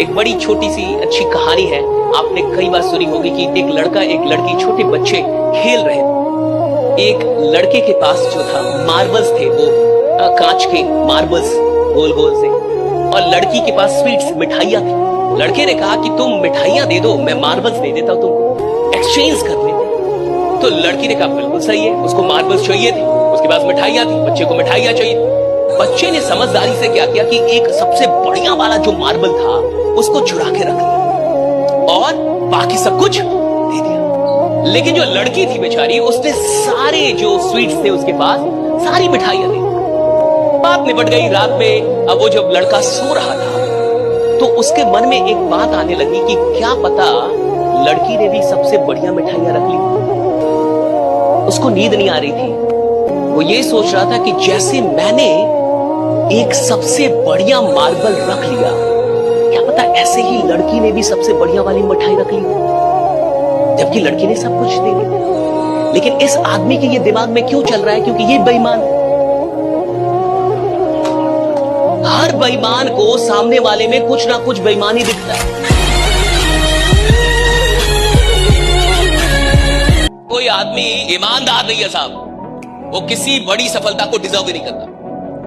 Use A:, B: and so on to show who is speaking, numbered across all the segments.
A: एक बड़ी छोटी सी अच्छी कहानी है, आपने कई बार सुनी होगी कि एक लड़का एक लड़की छोटे बच्चे खेल रहे थे। एक लड़के के पास जो था मार्बल्स थे, वो कांच के मार्बल्स गोल गोल से, और लड़की के पास स्वीट्स मिठाइयां थी। लड़के ने कहा कि तुम मिठाइयां दे दो, मैं मार्बल्स दे देता हूं तुमको, एक्सचेंज कर लेते। तो लड़की ने कहा बिल्कुल सही है, उसको मार्बल्स चाहिए थे, उसके पास मिठाइयां थी, बच्चे को मिठाइयां चाहिए। बच्चे ने समझदारी से क्या किया कि एक सबसे बढ़िया वाला जो मार्बल था उसको चुरा के रख लिया और बाकी सब कुछ दे दिया। लेकिन जो लड़की थी बेचारी, उसने सारे जो स्वीट्स थे उसके पास सारी मिठाइयां दी। बात निपट गई रात में। अब वो जब लड़का सो रहा था तो उसके मन में एक बात आने लगी कि क्या पता लड़की ने भी सबसे बढ़िया मिठाइयां रख ली। उसको नींद नहीं आ रही थी। वो ये सोच रहा था कि जैसे मैंने एक सबसे बढ़िया मार्बल रख लिया, क्या पता ऐसे ही लड़की ने भी सबसे बढ़िया वाली मिठाई रख ली, जबकि लड़की ने सब कुछ दे दिया। लेकिन इस आदमी के ये दिमाग में क्यों चल रहा है? क्योंकि ये बेईमान है। हर बेईमान को सामने वाले में कुछ ना कुछ बेईमानी दिखता है। कोई आदमी ईमानदार नहीं है साहब, वो किसी बड़ी सफलता को डिजर्व ही नहीं करता।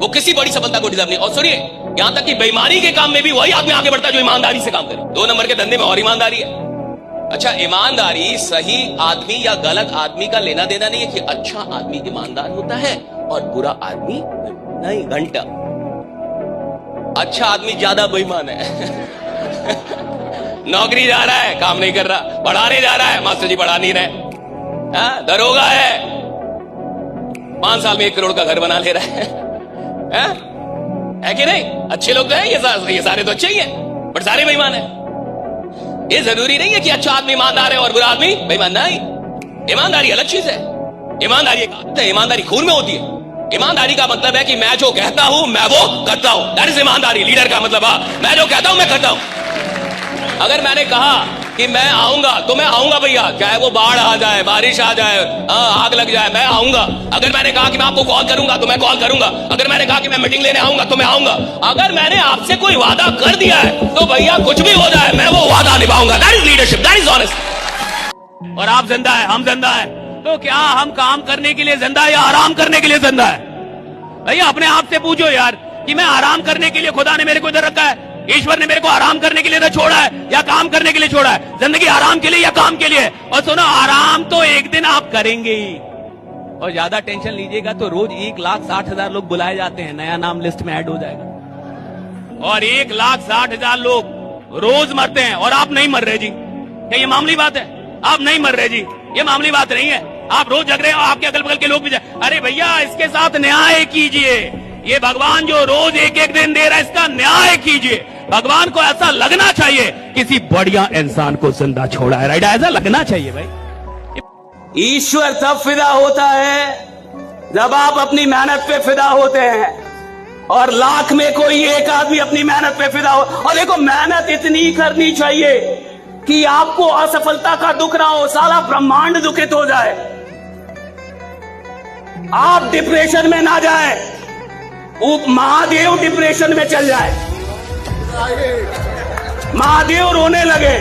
A: वो किसी बड़ी सफलता को डिजर्व नहीं। और सुनिए, यहां तक कि बेईमानी के काम में भी वही आदमी आगे बढ़ता है जो ईमानदारी से काम करे। 2 नंबर के धंधे में और ईमानदारी है। अच्छा, ईमानदारी सही आदमी या गलत आदमी का लेना देना नहीं है कि अच्छा आदमी ईमानदार होता है और बुरा आदमी नहीं। घंटा अच्छा आदमी ज्यादा बेईमान है। नौकरी जा रहा है, काम नहीं कर रहा, पढ़ाने जा रहा है, मास्टर जी पढ़ा नहीं रहे। दरोगा है, 5 साल में 1 करोड़ का घर बना ले रहा है कि नहीं? अच्छे लोग तो हैं, ये सारे तो अच्छे ही हैं, बट सारे बेईमान हैं। ये जरूरी नहीं है कि अच्छा आदमी ईमानदार है और बुरा आदमी बेईमान नहीं। ईमानदारी अलग चीज है। ईमानदारी खून में होती है। ईमानदारी का मतलब है कि मैं जो कहता हूं मैं वो करता हूं। दैट इज ईमानदारी। लीडर का मतलब मैं जो कहता हूं मैं करता हूं। अगर मैंने कहा कि मैं आऊंगा तो मैं आऊंगा भैया, चाहे वो बाढ़ आ जाए, बारिश आ जाए, आग लग जाए, मैं आऊंगा। अगर मैंने कहा कि मैं आपको कॉल करूंगा तो मैं कॉल करूंगा। अगर मैंने कहा कि मैं मीटिंग लेने आऊंगा तो मैं आऊंगा। अगर मैंने आपसे कोई वादा कर दिया है तो भैया कुछ भी हो जाए मैं वो वादा निभाऊंगा। That is leadership, that is honest. और आप जिंदा है, हम जिंदा है, तो क्या हम काम करने के लिए जिंदा है या आराम करने के लिए जिंदा है? भैया अपने आप से पूछो यार कि मैं आराम करने के लिए खुदा ने मेरे को इधर रखा है, ईश्वर ने मेरे को आराम करने के लिए इधर छोड़ा है या काम करने के लिए छोड़ा है? जिंदगी आराम के लिए या काम के लिए? और सुनो, आराम तो एक दिन आप करेंगे ही। और ज्यादा टेंशन लीजिएगा तो रोज 1,60,000 लोग बुलाए जाते हैं, नया नाम लिस्ट में ऐड हो जाएगा। और 1,60,000 लोग रोज मरते हैं और आप नहीं मर रहे जी। क्या ये मामूली बात है? आप नहीं मर रहे जी, ये मामूली बात नहीं है। आप रोज जग रहे हो, आपके अगल बगल के लोग भी अरे भैया इसके साथ न्याय कीजिए। ये भगवान जो रोज एक एक दिन दे रहा है, इसका न्याय कीजिए। भगवान को ऐसा लगना चाहिए किसी बढ़िया इंसान को जिंदा छोड़ा है। राइट, ऐसा लगना चाहिए भाई।
B: ईश्वर तब फिदा होता है जब आप अपनी मेहनत पे फिदा होते हैं, और लाख में कोई एक आदमी अपनी मेहनत पे फिदा हो। और देखो, मेहनत इतनी करनी चाहिए कि आपको असफलता का दुख ना हो, सारा ब्रह्मांड दुखित हो जाए, आप डिप्रेशन में ना जाए, महादेव डिप्रेशन में चल जाए, महादेव रोने लगे,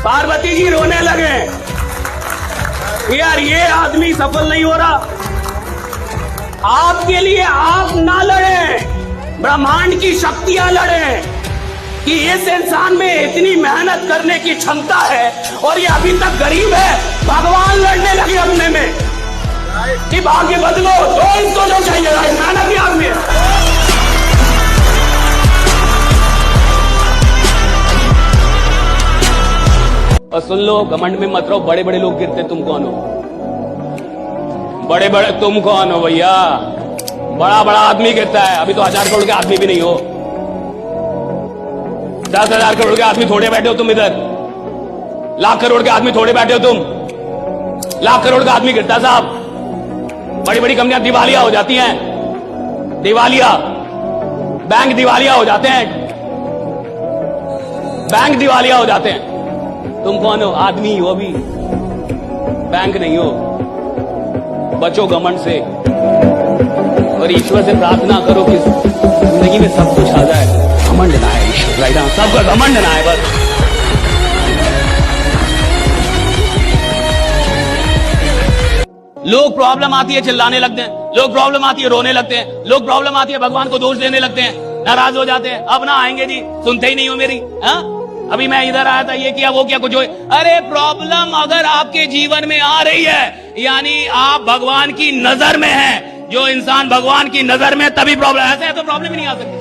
B: पार्वती जी रोने लगे, यार ये आदमी सफल नहीं हो रहा। आपके लिए आप ना लड़ें, ब्रह्मांड की शक्तियां लड़ें कि इस इंसान में इतनी मेहनत करने की क्षमता है और ये अभी तक गरीब है। भगवान लड़ने लगे अपने में कि भाग्य बदलो, तो इसको जो चाहिए मेहनत ही आदमी है।
A: और सुन लो, घमंड में मत रहो। बड़े बड़े लोग गिरते, तुम कौन हो? बड़े बड़े तुम कौन हो भैया? बड़ा बड़ा आदमी गिरता है। अभी तो 1000 करोड़ के आदमी भी नहीं हो। 10,000 करोड़ के आदमी थोड़े बैठे हो तुम इधर। लाख करोड़ के आदमी थोड़े बैठे हो तुम। लाख करोड़ का आदमी गिरता साहब। बड़ी बड़ी कंपनियां दिवालिया हो जाती हैं, दिवालिया, बैंक दिवालिया हो जाते हैं, बैंक दिवालिया हो जाते हैं। तुम कौन हो? आदमी हो, भी बैंक नहीं हो। बचो घमंड से और ईश्वर से प्रार्थना करो कि जिंदगी में सब कुछ आ जाए।
B: घमंड ना है ईश्वर, राइट? सबका घमंड ना है बस। लोग प्रॉब्लम आती है चिल्लाने लगते हैं, लोग प्रॉब्लम आती है रोने लगते हैं, लोग प्रॉब्लम आती है भगवान को दोष देने लगते हैं, नाराज हो जाते हैं। अब ना आएंगे जी, सुनते ही नहीं हो मेरी। हाँ, अभी मैं इधर आया था, ये किया वो किया, कुछ हो। अरे प्रॉब्लम अगर आपके जीवन में आ रही है यानी आप भगवान की नजर में हैं। जो इंसान भगवान की नजर में तभी प्रॉब्लम, ऐसे है तो प्रॉब्लम ही नहीं आ सकती।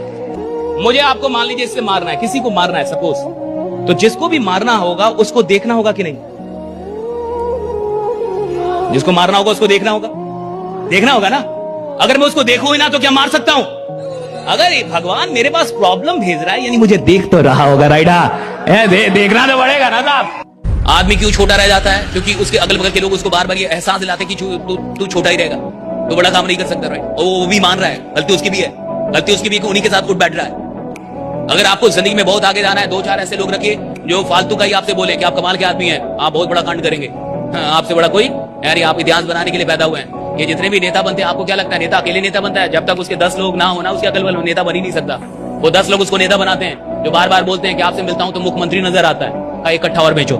B: मुझे आपको मान लीजिए इससे मारना है, किसी को मारना है सपोज, तो जिसको भी मारना होगा उसको देखना होगा कि नहीं? जिसको मारना होगा उसको देखना होगा, देखना होगा ना। अगर मैं उसको देखूं ही ना तो क्या मार सकता हूं? अगर भगवान मेरे पास प्रॉब्लम भेज रहा है यानी मुझे देख तो रहा होगा, राइडा? देखना तो पड़ेगा ना साहब। आदमी क्यों छोटा रह जाता है? क्योंकि उसके अगल बगल के लोग उसको बार बार ये एहसास दिलाते कि तू छोटा ही रहेगा, तो बड़ा काम नहीं कर सकता, राइट? और वो भी मान रहा है, गलती उसकी भी है, गलती उसकी भी, उन्हीं के साथ उठ बैठ रहा है। अगर आपको जिंदगी में बहुत आगे जाना है, दो चार ऐसे लोग रखिए जो फालतू का ही आपसे बोले कि आप कमाल के आदमी हैं, आप बहुत बड़ा कांड करेंगे। आपसे बड़ा कोई यार, आप इतिहास बनाने के लिए पैदा हुए हैं। ये जितने भी नेता बनते हैं, आपको क्या लगता है नेता अकेले नेता बनता है? जब तक उसके 10 लोग ना हो ना, उसके अगल बगल नेता बन ही नहीं सकता। वो 10 लोग उसको नेता बनाते हैं, जो बार बार बोलते हैं कि आपसे मिलता हूं तो मुख्यमंत्री नजर आता है। का इकट्ठा और बेचो।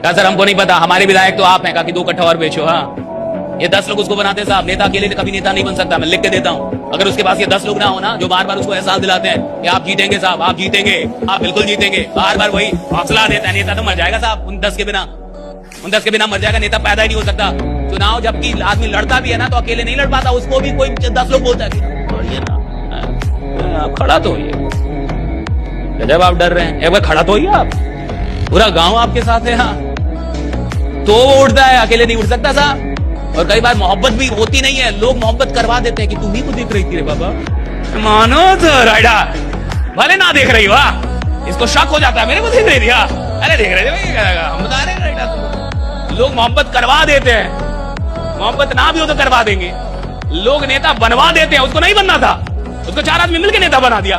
B: क्या सर हमको नहीं पता, हमारे विधायक तो आप हैं, का कि 2 कट्ठा और बेचो। हाँ, ये 10 लोग उसको बनाते हैं साहब। नेता अकेले कभी नेता नहीं बन सकता, मैं लिख के देता हूं। अगर उसके पास ये 10 लोग ना हो ना, जो बार बार उसको एहसास दिलाते हैं कि आप जीतेंगे साहब, आप जीतेंगे, आप बिल्कुल जीतेंगे, बार बार वही हौसला देता है, नेता तो मर जाएगा साहब। उन 10 के बिना मर जाएगा, नेता पैदा ही नहीं हो सकता। चुनाव जबकि आदमी लड़ता भी है ना, तो अकेले नहीं लड़ पाता, उसको भी कोई 10 लोग बोलता है आप खड़ा तो होइए। जब आप डर रहे हैं, एक बार खड़ा तो होइए आप, पूरा गांव आपके साथ है। हाँ, तो वो उठता है, अकेले नहीं उठ सकता साहब। और कई बार मोहब्बत भी होती नहीं है, लोग मोहब्बत करवा देते हैं कि तुम ही को देख रही थी रे बाबा, मानो तो राइडा, भले ना देख रही हो, इसको शक हो जाता है मेरे को देख रही थी। अरे देख रहे थे, हम बता रहे हैं, लोग मोहब्बत करवा देते हैं, मोहब्बत ना भी हो तो करवा देंगे। लोग नेता बनवा देते हैं, उसको नहीं बनना था, उसको 4 आदमी मिलकर नेता बना दिया।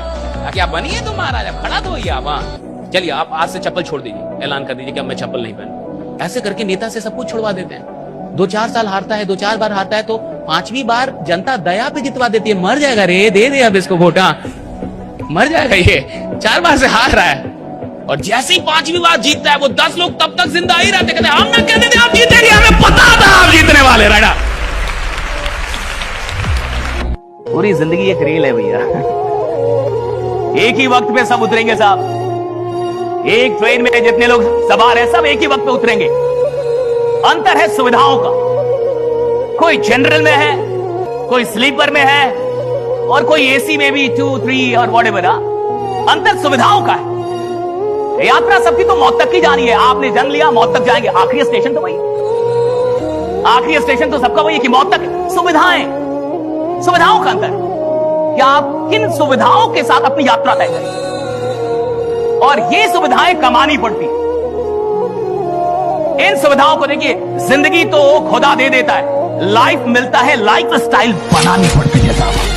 B: क्या बनिए तो महाराजा, खड़ा तो होइए आप। चलिए आप आज से चप्पल छोड़ दीजिए, ऐलान कर दीजिए कि अब मैं चप्पल नहीं पहनूं। ऐसे करके नेता से सब कुछ छुड़वा देते हैं। 2-4 साल हारता है, 2-4 बार हारता है, तो 5वीं बार जनता दया पे जितवा देती है। मर जाएगा रे, दे दे अब इसको वोट, मर जाएगा ये, 4 बार से हार रहा है। और जैसे ही 5वीं बार जीतता है, वो 10 लोग तब तक जिंदा ही रहते, कहते हम ना कहते थे आप जीतेंगे, हमें पता था आप जीतने वाले, राइडा। पूरी जिंदगी एक रेल है भैया, एक ही वक्त पे सब उतरेंगे साहब। एक ट्रेन में जितने लोग सवार हैं, सब एक ही वक्त पे उतरेंगे। अंतर है सुविधाओं का, कोई जनरल में है, कोई स्लीपर में है, और कोई एसी में भी 2, 3 और व्हाटएवर। अंतर सुविधाओं का है। यात्रा सबकी तो मौत तक की जानी है, आपने जन्म लिया, मौत तक जाएंगे, आखिरी स्टेशन तो वही, आखिरी स्टेशन तो सबका वही है कि मौत तक। सुविधाओं का अंतर है कि आप किन सुविधाओं के साथ अपनी यात्रा तय करें, और ये सुविधाएं कमानी पड़ती। इन सुविधाओं को देखिए, जिंदगी तो खुदा दे देता है, लाइफ मिलता है, लाइफ स्टाइल बनानी पड़ती है साहब।